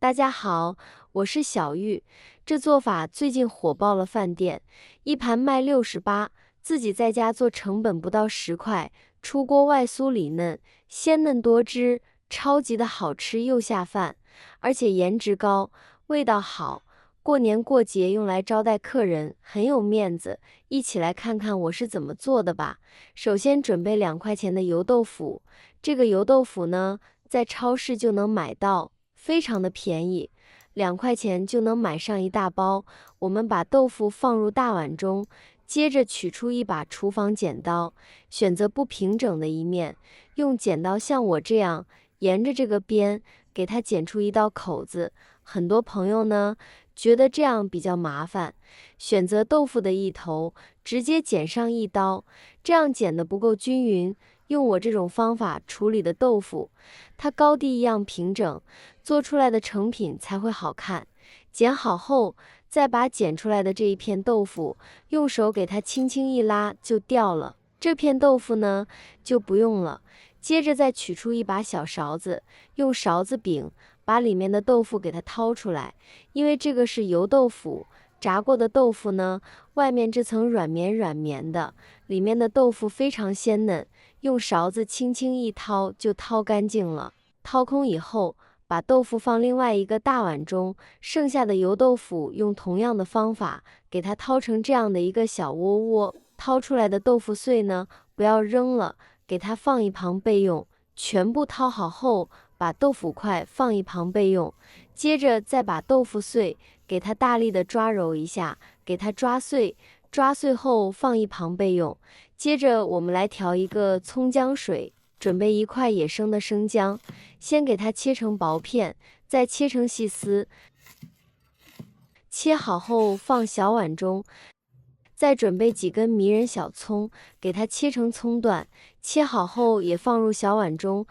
大家好，我是小玉。这做法最近火爆了饭店，一盘卖68，自己在家做成本不到10块，出锅外酥里嫩，鲜嫩多汁，超级的好吃又下饭，而且颜值高，味道好。过年过节用来招待客人，很有面子。一起来看看我是怎么做的吧。首先准备2块钱的油豆腐，这个油豆腐呢，在超市就能买到。非常的便宜，2块钱就能买上一大包。我们把豆腐放入大碗中，接着取出一把厨房剪刀，选择不平整的一面，用剪刀像我这样沿着这个边给它剪出一道口子。很多朋友呢觉得这样比较麻烦，选择豆腐的一头直接剪上一刀，这样剪得不够均匀。用我这种方法处理的豆腐，它高低一样平整，做出来的成品才会好看。剪好后，再把剪出来的这一片豆腐，用手给它轻轻一拉就掉了。这片豆腐呢，就不用了。接着再取出一把小勺子，用勺子柄把里面的豆腐给它掏出来。因为这个是油豆腐，炸过的豆腐呢，外面这层软绵的，里面的豆腐非常鲜嫩。用勺子轻轻一掏就掏干净了。掏空以后，把豆腐放另外一个大碗中，剩下的油豆腐用同样的方法给它掏成这样的一个小窝窝。掏出来的豆腐碎呢，不要扔了，给它放一旁备用。全部掏好后，把豆腐块放一旁备用。接着再把豆腐碎给它大力的抓揉一下，给它抓碎。抓碎后放一旁备用。接着我们来调一个葱姜水，准备1块野生的生姜，先给它切成薄片，再切成细丝。切好后放小碗中，再准备几根迷人小葱，给它切成葱段，切好后也放入小碗中。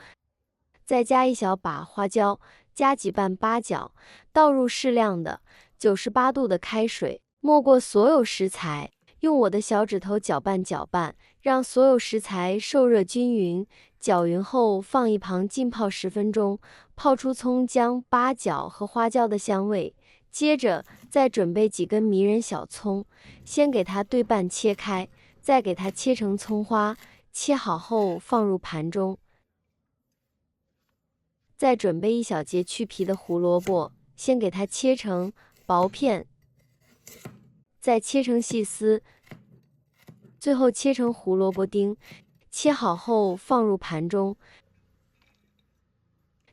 再加一小把花椒，加几瓣八角，倒入适量的98度的开水，没过所有食材。用我的小指头搅拌搅拌，让所有食材受热均匀。搅匀后放一旁浸泡10分钟，泡出葱姜、八角和花椒的香味。接着再准备几根迷人小葱，先给它对半切开，再给它切成葱花。切好后放入盘中。再准备一小节去皮的胡萝卜，先给它切成薄片，再切成细丝，最后切成胡萝卜丁。切好后放入盘中。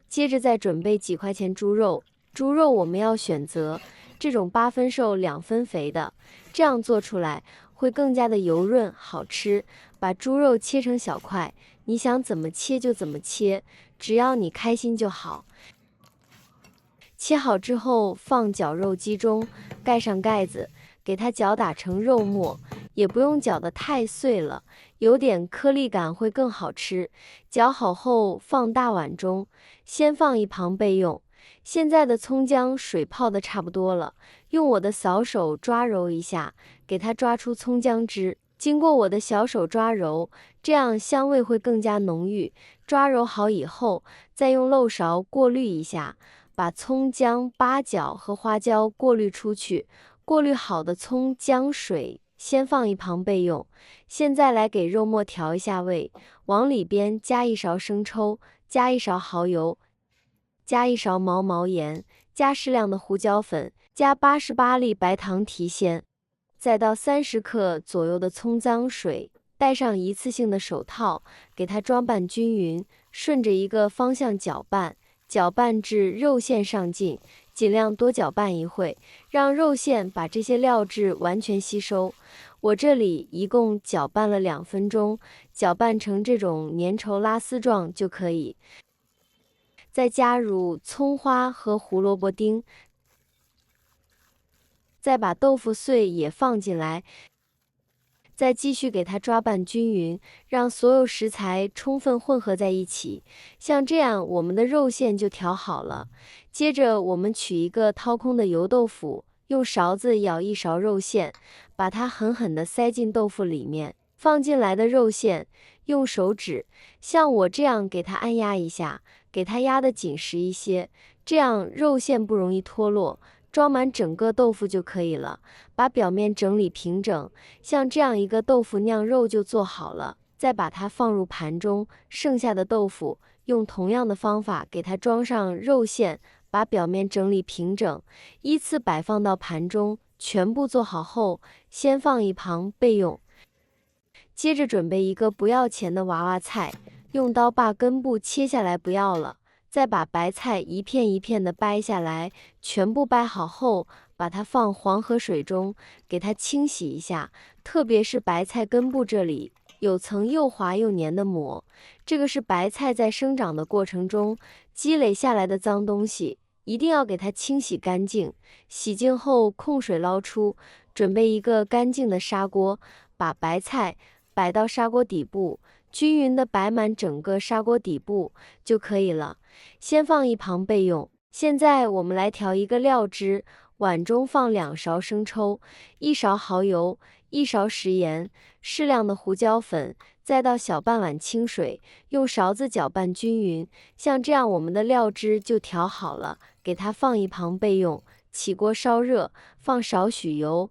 接着再准备几块钱猪肉，猪肉我们要选择这种8分瘦2分肥的，这样做出来会更加的油润好吃。把猪肉切成小块，你想怎么切就怎么切，只要你开心就好。切好之后放绞肉机中，盖上盖子，给它搅打成肉末，也不用搅得太碎了，有点颗粒感会更好吃。搅好后放大碗中，先放一旁备用。现在的葱姜水泡的差不多了，用我的扫手抓揉一下，给它抓出葱姜汁。经过我的小手抓揉，这样香味会更加浓郁。抓揉好以后，再用漏勺过滤一下，把葱姜、八角和花椒过滤出去。过滤好的葱姜水先放一旁备用。现在来给肉末调一下味，往里边加1勺生抽，加1勺蚝油，加1勺毛盐，加适量的胡椒粉，加88粒白糖提鲜，再倒30克左右的葱姜水，戴上一次性的手套，给它装拌均匀，顺着一个方向搅拌，搅拌至肉馅上劲，尽量多搅拌一会，让肉馅把这些料质完全吸收。我这里一共搅拌了2分钟，搅拌成这种粘稠拉丝状就可以。再加入葱花和胡萝卜丁，再把豆腐碎也放进来，再继续给它抓拌均匀，让所有食材充分混合在一起。像这样，我们的肉馅就调好了。接着我们取一个掏空的油豆腐，用勺子舀1勺肉馅，把它狠狠地塞进豆腐里面。放进来的肉馅，用手指像我这样给它按压一下，给它压得紧实一些，这样肉馅不容易脱落，装满整个豆腐就可以了。把表面整理平整，像这样一个豆腐酿肉就做好了。再把它放入盘中，剩下的豆腐用同样的方法给它装上肉馅，把表面整理平整，依次摆放到盘中。全部做好后，先放一旁备用。接着准备一个不要钱的娃娃菜，用刀把根部切下来不要了，再把白菜一片一片的掰下来，全部掰好后，把它放黄河水中，给它清洗一下，特别是白菜根部这里有层又滑又黏的膜，这个是白菜在生长的过程中积累下来的脏东西，一定要给它清洗干净。洗净后控水捞出，准备一个干净的砂锅，把白菜摆到砂锅底部，均匀的摆满整个砂锅底部就可以了，先放一旁备用。现在我们来调一个料汁，碗中放2勺生抽，1勺蚝油，1勺食盐，适量的胡椒粉，再倒小半碗清水，用勺子搅拌均匀。像这样我们的料汁就调好了，给它放一旁备用。起锅烧热，放少许油，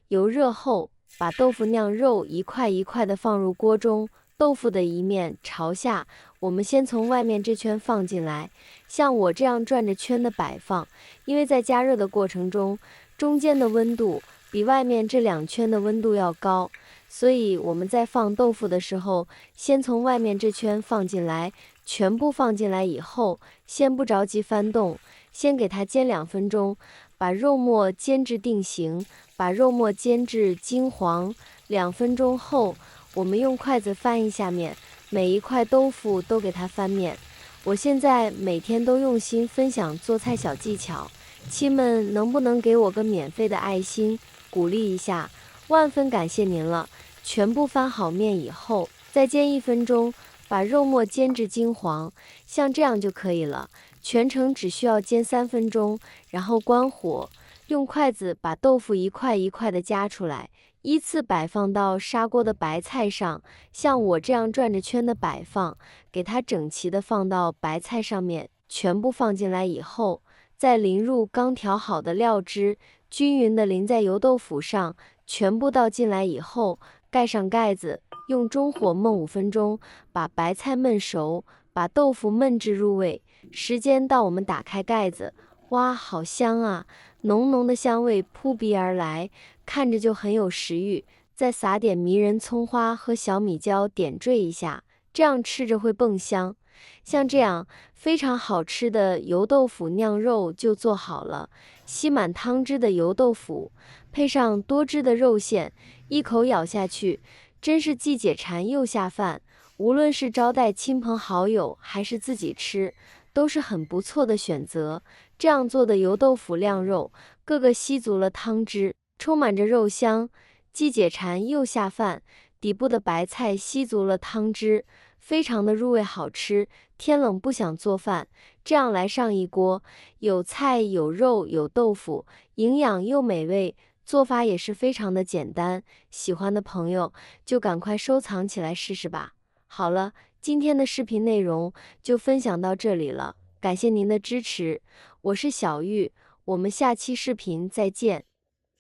油热后，把豆腐酿肉一块一块的放入锅中，豆腐的一面朝下，我们先从外面这圈放进来，像我这样转着圈的摆放，因为在加热的过程中，中间的温度比外面这2圈的温度要高，所以我们在放豆腐的时候，先从外面这圈放进来，全部放进来以后，先不着急翻动，先给它煎2分钟，把肉末煎至定型，把肉末煎至金黄。2分钟后，我们用筷子翻一下面，每一块豆腐都给它翻面。我现在每天都用心分享做菜小技巧，亲们能不能给我个免费的爱心，鼓励一下？万分感谢您了。全部翻好面以后，再煎1分钟，把肉末煎至金黄，像这样就可以了。全程只需要煎3分钟，然后关火，用筷子把豆腐一块一块的夹出来，依次摆放到砂锅的白菜上，像我这样转着圈的摆放，给它整齐的放到白菜上面，全部放进来以后，再淋入刚调好的料汁，均匀的淋在油豆腐上，全部倒进来以后，盖上盖子，用中火焖5分钟，把白菜焖熟，把豆腐焖至入味。时间到，我们打开盖子，哇，好香啊！浓浓的香味扑鼻而来，看着就很有食欲。再撒点迷人葱花和小米椒点缀一下，这样吃着会更香。像这样非常好吃的油豆腐酿肉就做好了，吸满汤汁的油豆腐，配上多汁的肉馅，一口咬下去，真是既解馋又下饭。无论是招待亲朋好友还是自己吃，都是很不错的选择。这样做的油豆腐晾肉，个个吸足了汤汁，充满着肉香，既解馋又下饭。底部的白菜吸足了汤汁，非常的入味好吃。天冷不想做饭，这样来上一锅，有菜有肉有豆腐，营养又美味，做法也是非常的简单。喜欢的朋友就赶快收藏起来试试吧。好了，今天的视频内容就分享到这里了，感谢您的支持，我是小玉，我们下期视频再见。